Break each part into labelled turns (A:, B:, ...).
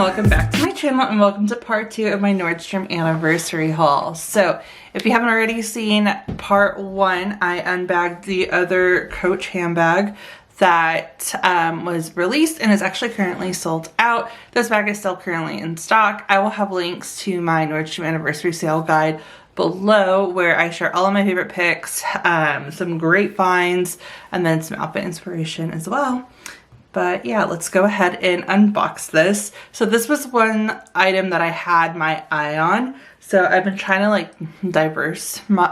A: welcome back to my channel and welcome to part 2 of my Nordstrom anniversary haul. So if you haven't already seen part 1, I unbagged the other Coach handbag that was released and is actually currently sold out. This bag is still currently in stock. I will have links to my Nordstrom anniversary sale guide below where I share all of my favorite picks, some great finds, and then some outfit inspiration as well. But yeah, let's go ahead and unbox this. So this was one item that I had my eye on. So I've been trying to like diversify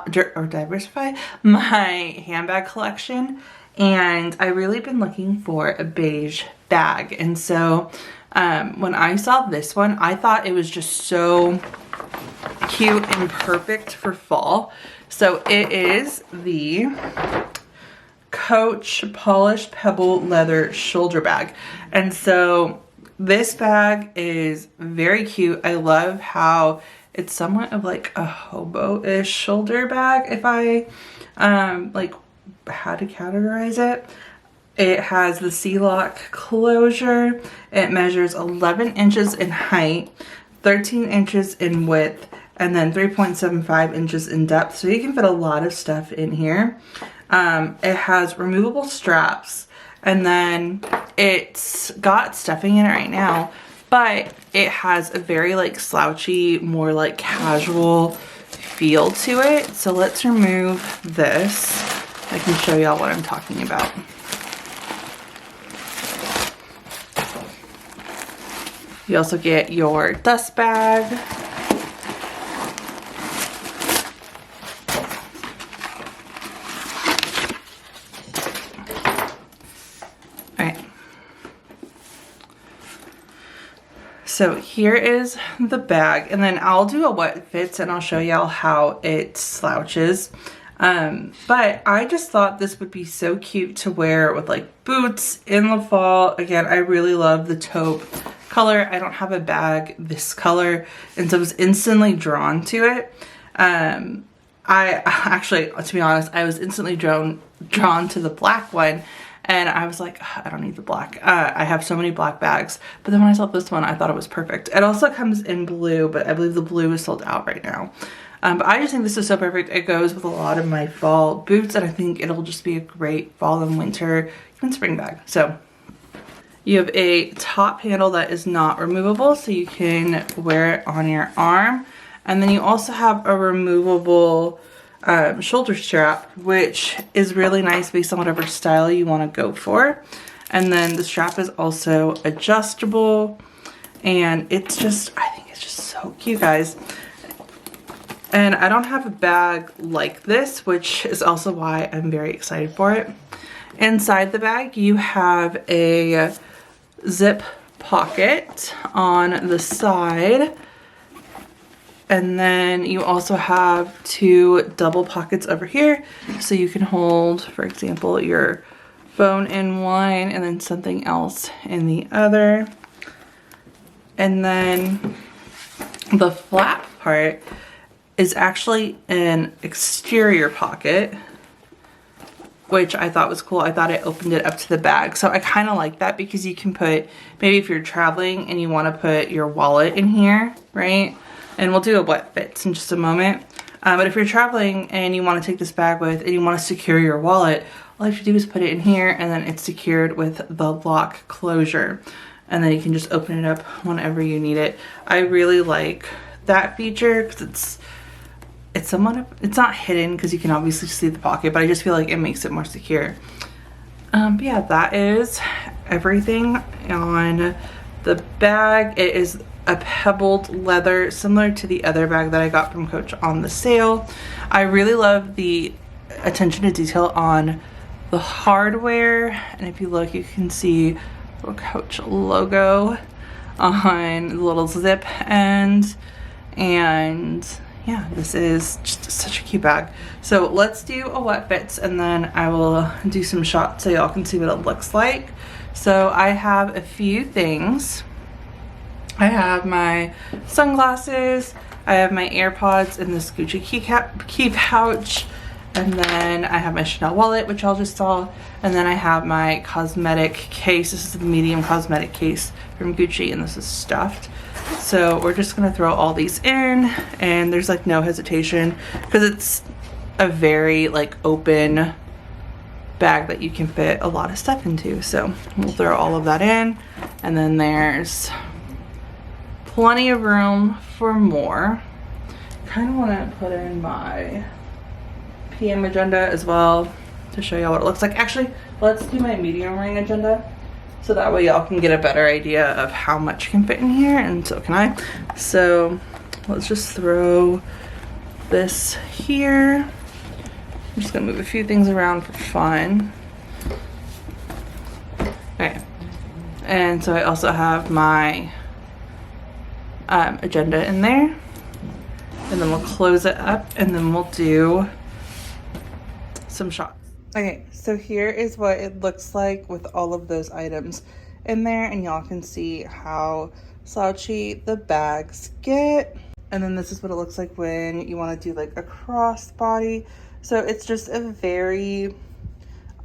A: my handbag collection. And I really been looking for a beige bag. And so when I saw this one, I thought it was just so cute and perfect for fall. So it is the Coach polished pebble leather shoulder bag. And so this bag is very cute. I love how it's somewhat of like a hobo-ish shoulder bag, if I like how to categorize it. It has the C-lock closure. It measures 11 inches in height, 13 inches in width, and then 3.75 inches in depth. So you can fit a lot of stuff in here. It has removable straps, and then it's got stuffing in it right now, but it has a very like slouchy, more like casual feel to it. So let's remove this. I can show y'all what I'm talking about. You also get your dust bag. So here is the bag, and then I'll do a what fits and I'll show y'all how it slouches. But I just thought this would be so cute to wear with like boots in the fall. Again, I really love the taupe color. I don't have a bag this color, and so I was instantly drawn to it. I actually, to be honest, I was instantly drawn to the black one. And I was like, I don't need the black. I have so many black bags. But then when I saw this one, I thought it was perfect. It also comes in blue, but I believe the blue is sold out right now. But I just think this is so perfect. It goes with a lot of my fall boots, and I think it'll just be a great fall and winter and spring bag. So you have a top handle that is not removable, so you can wear it on your arm. And then you also have a removable shoulder strap, which is really nice based on whatever style you want to go for. And then the strap is also adjustable, and it's just, I think it's just so cute, guys. And I don't have a bag like this, which is also why I'm very excited for it. Inside the bag, you have a zip pocket on the side. And then you also have 2 double pockets over here, so you can hold, for example, your phone in one and then something else in the other. And then the flap part is actually an exterior pocket, which I thought was cool. I thought it opened it up to the bag. So I kind of like that because you can put, maybe if you're traveling and you want to put your wallet in here, right? And we'll do a what fits in just a moment. But if you're traveling and you want to take this bag with and you want to secure your wallet, all you have to do is put it in here, and then it's secured with the lock closure. And then you can just open it up whenever you need it. I really like that feature because it's somewhat, it's not hidden because you can obviously see the pocket, but I just feel like it makes it more secure. But yeah, that is everything on the bag. It is a pebbled leather, similar to the other bag that I got from Coach on the sale. I really love the attention to detail on the hardware, and if you look, you can see the Coach logo on the little zip end. And yeah, this is just such a cute bag. So let's do a what fits, and then I will do some shots so y'all can see what it looks like. So I have a few things. I have my sunglasses, I have my AirPods in this Gucci key pouch, And then I have my Chanel wallet, which y'all just saw. And then I have my cosmetic case. This is the medium cosmetic case from Gucci, and this is stuffed. So we're just gonna throw all these in, and there's like no hesitation because it's a very like open bag that you can fit a lot of stuff into. So we'll throw all of that in, and then there's plenty of room for more. Kind of want to put in my PM agenda as well to show y'all what it looks like. Actually, let's do my medium ring agenda so that way y'all can get a better idea of how much can fit in here, and so can I. So let's just throw this here. I'm just gonna move a few things around for fun. Okay, and so I also have my agenda in there, and then we'll close it up, and then we'll do some shots. Okay, so here is what it looks like with all of those items in there, and y'all can see how slouchy the bags get. And then this is what it looks like when you want to do like a crossbody. So it's just a very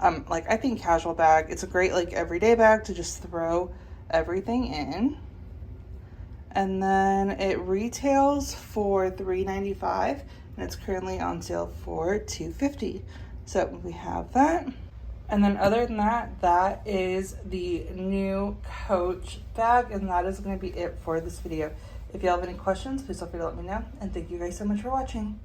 A: like, I think casual bag. It's a great like everyday bag to just throw everything in. And then it retails for $3.95, and it's currently on sale for $2.50. So we have that. And then other than that, that is the new Coach bag, and that is going to be it for this video. If you have any questions, please feel free to let me know, and thank you guys so much for watching.